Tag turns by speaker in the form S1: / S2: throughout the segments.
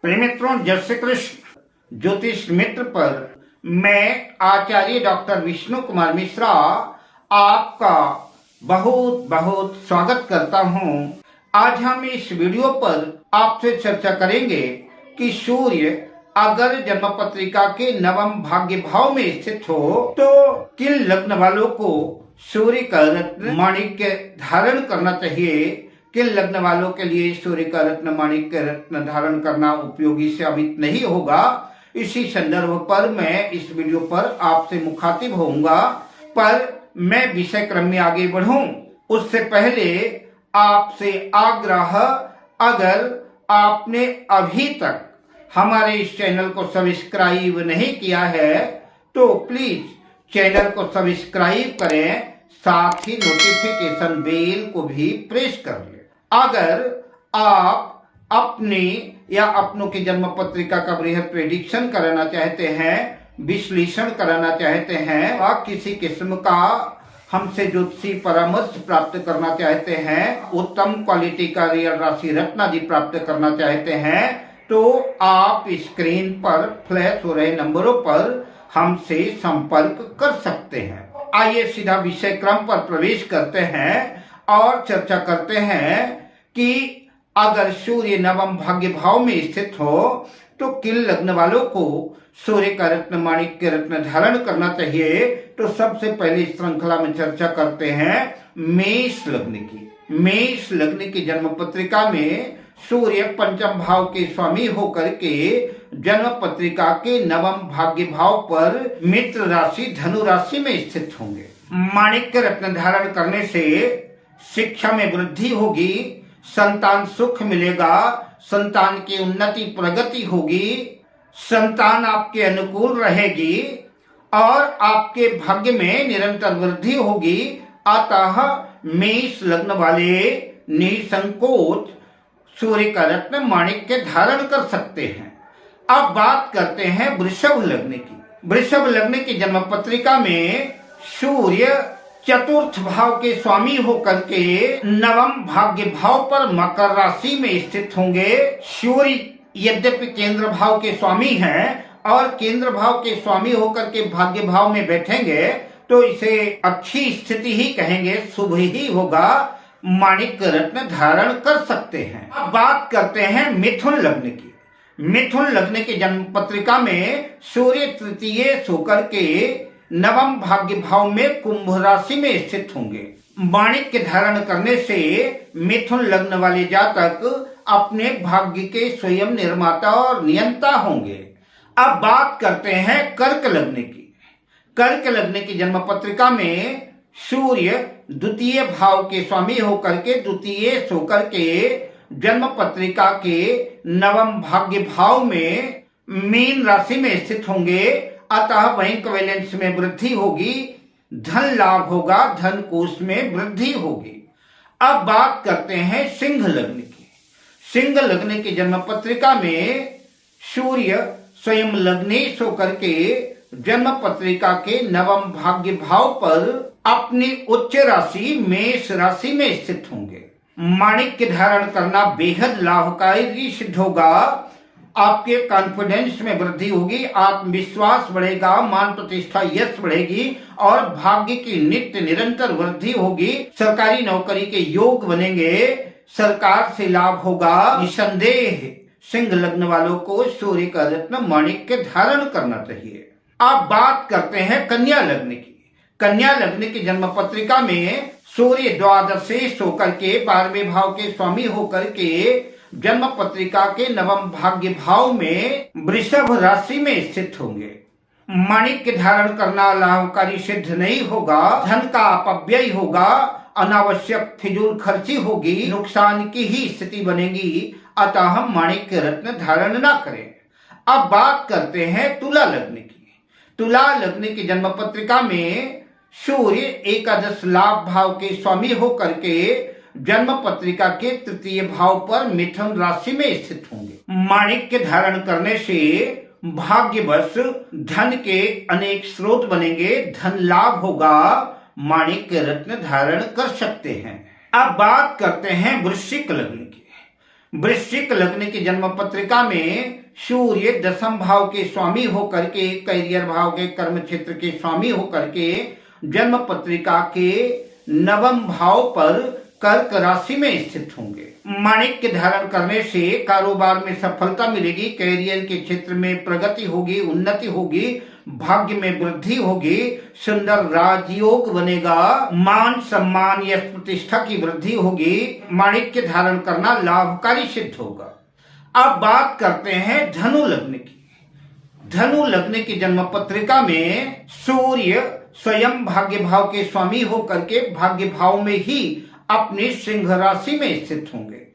S1: प्रिय मित्रों, जय श्री कृष्ण। ज्योतिष मित्र पर मैं आचार्य डॉक्टर विष्णु कुमार मिश्रा आपका बहुत बहुत स्वागत करता हूं। आज हम इस वीडियो पर आपसे चर्चा करेंगे कि सूर्य अगर जन्म पत्रिका के नवम भाग्य भाव में स्थित हो तो किन लग्न वालों को सूर्य का रत्न माणिक्य धारण करना चाहिए, किन लग्न वालों के लिए सूर्य का रत्न माणिक्य रत्न धारण करना उपयोगी साबित नहीं होगा। इसी संदर्भ पर मैं इस वीडियो पर आपसे मुखातिब होऊंगा। पर मैं विषय क्रम में आगे बढ़ूं उससे पहले आपसे आग्रह, अगर आपने अभी तक हमारे इस चैनल को सब्सक्राइब नहीं किया है तो प्लीज चैनल को सब्सक्राइब करें, साथ ही नोटिफिकेशन बेल को भी प्रेस कर लें। अगर आप अपनी या अपनों की जन्म पत्रिका का बृहद प्रेडिक्शन कराना चाहते हैं, विश्लेषण कराना चाहते हैं, और किसी किस्म का हमसे ज्योतिषी परामर्श प्राप्त करना चाहते हैं, उत्तम क्वालिटी का रियल राशि रत्न आदि प्राप्त करना चाहते हैं, तो आप स्क्रीन पर फ्लैश हो रहे नंबरों पर हमसे संपर्क कर सकते हैं। आइए सीधा विषय क्रम पर प्रवेश करते हैं और चर्चा करते हैं कि अगर सूर्य नवम भाग्य भाव में स्थित हो तो किन लग्न वालों को सूर्य का रत्न माणिक्य रत्न धारण करना चाहिए। तो सबसे पहले इस श्रृंखला में चर्चा करते हैं मेष लग्न की। मेष लग्न की जन्म पत्रिका में सूर्य पंचम भाव के स्वामी होकर के जन्म पत्रिका के नवम भाग्य भाव पर मित्र राशि धनु राशि में स्थित होंगे। माणिक्य रत्न धारण करने से शिक्षा में वृद्धि होगी, संतान सुख मिलेगा, संतान की उन्नति प्रगति होगी, संतान आपके अनुकूल रहेगी और आपके भाग्य में निरंतर वृद्धि होगी। अतः मेष लग्न वाले निसंकोच सूर्य का रत्न माणिक्य धारण कर सकते हैं। अब बात करते हैं वृषभ लग्न की। वृषभ लग्न की जन्म पत्रिका में सूर्य चतुर्थ भाव के स्वामी होकर के नवम भाग्य भाव पर मकर राशि में स्थित होंगे। सूर्य यद्यपि केंद्र भाव के स्वामी हैं और केंद्र भाव के स्वामी होकर के भाग्य भाव में बैठेंगे तो इसे अच्छी स्थिति ही कहेंगे, शुभ ही होगा, माणिक्य रत्न धारण कर सकते हैं। अब बात करते हैं मिथुन लग्न की। मिथुन लग्न की जन्म पत्रिका में सूर्य तृतीय होकर के नवम भाग्य भाव में कुंभ राशि में स्थित होंगे। माणिक्य धारण करने से मिथुन लग्न वाले जातक अपने भाग्य के स्वयं निर्माता और नियंता होंगे। अब बात करते हैं कर्क लग्न की। कर्क लग्न की जन्म पत्रिका में सूर्य द्वितीय भाव के स्वामी होकर के द्वितीय होकर के जन्म पत्रिका के नवम भाग्य भाव में मीन राशि में स्थित होंगे। अतः बैंक बैलेंस में वृद्धि होगी, धन लाभ होगा, धन कोष में वृद्धि होगी। अब बात करते हैं सिंह लग्न की। सिंह लग्न की जन्म पत्रिका में सूर्य स्वयं लग्नेश होकर के जन्म पत्रिका के नवम भाग्य भाव पर अपनी उच्च राशि मेष राशि में स्थित होंगे। माणिक्य धारण करना बेहद लाभकारी सिद्ध होगा। आपके कॉन्फिडेंस में वृद्धि होगी, आत्मविश्वास बढ़ेगा, मान प्रतिष्ठा यश बढ़ेगी और भाग्य की नित्य निरंतर वृद्धि होगी। सरकारी नौकरी के योग बनेंगे, सरकार से लाभ होगा। निसंदेह सिंह लग्न वालों को सूर्य का रत्न माणिक्य धारण करना चाहिए। अब बात करते हैं कन्या लग्न की। कन्या लग्न की जन्म पत्रिका में सूर्य द्वादशेष होकर के 12वें भाव के स्वामी होकर के जन्म पत्रिका के नवम भाग्य भाव में वृषभ राशि में स्थित होंगे। माणिक्य धारण करना लाभकारी सिद्ध नहीं होगा, धन का अपव्यय होगा, अनावश्यक फिजूल खर्ची होगी, नुकसान की ही स्थिति बनेगी। अतः हम माणिक्य रत्न धारण न करें। अब बात करते हैं तुला लग्न की। तुला लग्न की जन्म पत्रिका में सूर्य एकादश लाभ भाव के स्वामी होकर के जन्म पत्रिका के तृतीय भाव पर मिथुन राशि में स्थित होंगे। माणिक्य धारण करने से भाग्यवश धन के अनेक स्रोत बनेंगे, धन लाभ होगा, माणिक्य रत्न धारण कर सकते हैं। अब बात करते हैं वृश्चिक लग्न की। वृश्चिक लग्न की जन्म पत्रिका में सूर्य दशम भाव के स्वामी होकर के, कैरियर भाव के, कर्म क्षेत्र के स्वामी होकर के जन्म पत्रिका के नवम भाव पर कर्क राशि में स्थित होंगे। माणिक्य धारण करने से कारोबार में सफलता मिलेगी, कैरियर के क्षेत्र में प्रगति होगी, उन्नति होगी, भाग्य में वृद्धि होगी, सुंदर राजयोग बनेगा, मान सम्मान यश प्रतिष्ठा की वृद्धि होगी। माणिक्य धारण करना लाभकारी सिद्ध होगा। अब बात करते हैं धनु लग्न की। धनु लग्न की जन्म पत्रिका में सूर्य स्वयं भाग्य भाव के स्वामी होकर के भाग्य भाव में ही अपनी सिंह राशि में स्थित होंगे।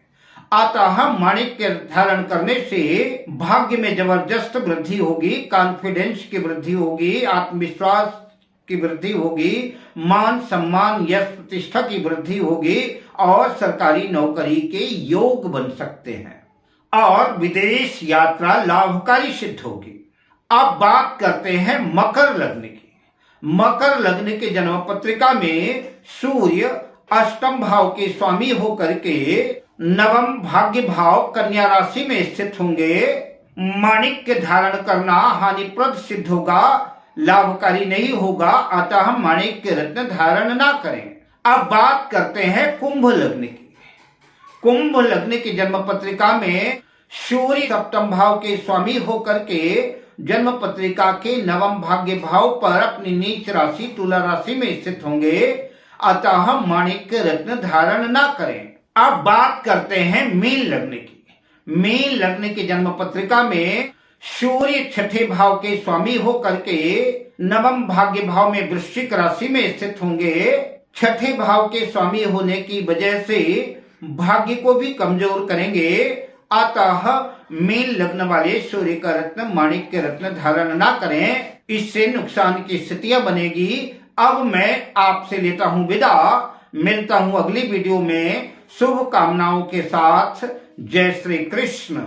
S1: अतः माणिक्य धारण करने से भाग्य में जबरदस्त वृद्धि होगी, कॉन्फिडेंस की वृद्धि होगी, आत्मविश्वास की वृद्धि होगी, मान सम्मान यश प्रतिष्ठा की वृद्धि होगी और सरकारी नौकरी के योग बन सकते हैं और विदेश यात्रा लाभकारी सिद्ध होगी। अब बात करते हैं मकर लग्न की। मकर लग्न के जन्म पत्रिका में सूर्य अष्टम भाव के स्वामी होकर के नवम भाग्य भाव कन्या राशि में स्थित होंगे। माणिक्य धारण करना हानिप्रद सिद्ध होगा, लाभकारी नहीं होगा, अतः माणिक्य रत्न धारण ना करें। अब बात करते हैं कुंभ लग्न की। कुंभ लग्न की जन्म पत्रिका में सूर्य सप्तम भाव के स्वामी होकर के जन्म पत्रिका के नवम भाग्य भाव पर अपनी नीच राशि तुला राशि में स्थित होंगे, अतः माणिक्य रत्न धारण ना करें। अब बात करते हैं मीन लग्न की। मीन लग्न की जन्म पत्रिका में सूर्य छठे भाव के स्वामी होकर के नवम भाग्य भाव में वृश्चिक राशि में स्थित होंगे। छठे भाव के स्वामी होने की वजह से भाग्य को भी कमजोर करेंगे, अतः मीन लग्न वाले सूर्य का रत्न माणिक्य रत्न धारण ना करें, इससे नुकसान की स्थितियां बनेगी। अब मैं आपसे लेता हूं विदा, मिलता हूं अगली वीडियो में शुभ कामनाओं के साथ। जय श्री कृष्ण।